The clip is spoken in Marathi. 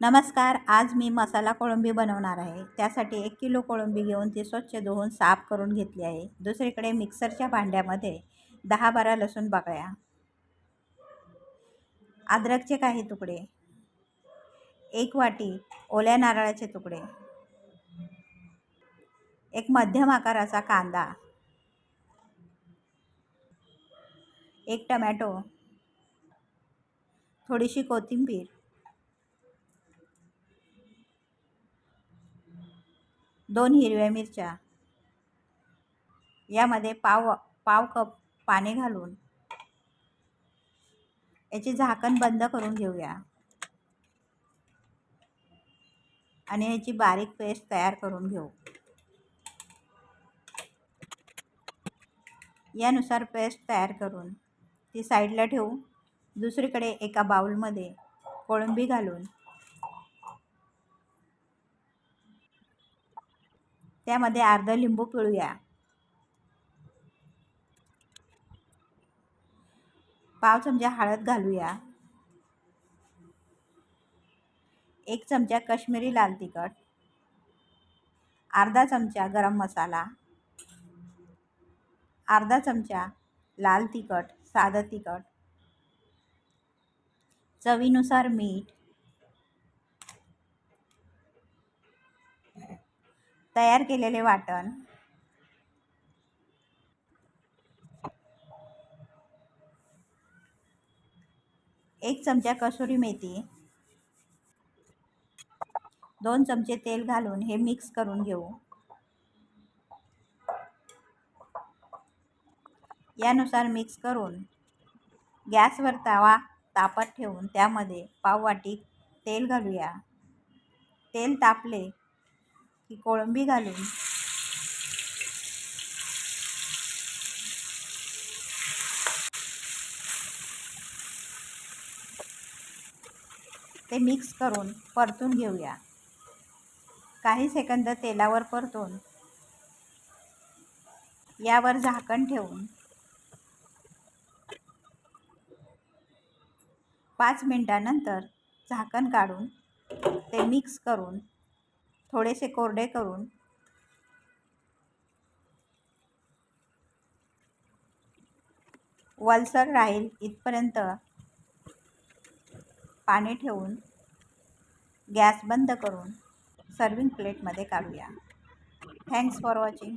नमस्कार. आज मी मसाला कोळंबी बनवणार आहे. त्यासाठी 1 किलो कोळंबी घेऊन ती स्वच्छ धुवून साफ करून घेतली आहे. दुसरीकडे मिक्सरच्या भांड्यामध्ये 10-12 लसूण पाकळ्या, अद्रकचे काही तुकडे, 1 वाटी ओल्या नारळाचे तुकडे, एक मध्यम आकाराचा कांदा, 1 टमॅटो, थोडीशी कोथिंबीर, 2 हिरव्या मिरच्या, यामध्ये पाव कप पाणी घालून याचे झाकण बंद करून घेऊया आणि याची बारीक पेस्ट तयार करून घेऊ. यानुसार पेस्ट तयार करून ती साईडला ठेवू. दुसरीकडे एका बाउलमध्ये कोळंबी घालून त्यामध्ये अर्धा लिंबू पिळूया. पाव चमचा हळद घालूया. 1 चमचा काश्मीरी लाल तिखट, अर्धा चमचा गरम मसाला, अर्धा चमचा लाल तिखट साधं तिखट, चवीनुसार मीठ, तयार केलेले वाटण, एक चमचा कसुरी मेथी, 2 चमचे तेल घालून हे मिक्स करून घेऊ. यानुसार मिक्स करून गॅसवर तवा तापत ठेवून त्यामध्ये पाववाटी तेल घालूया. तेल तापले की कोळंबी घालून ते मिक्स करून परतून घेऊया. काही सेकंद तेलावर परतून यावर झाकण ठेवून 5 मिनिटांनंतर झाकण काढून ते मिक्स करून थोडेसे कोरडे करून वलसर राहील इथपर्यंत पाणी ठेवून गॅस बंद करून सर्विंग प्लेटमध्ये काढूया. Thanks for watching.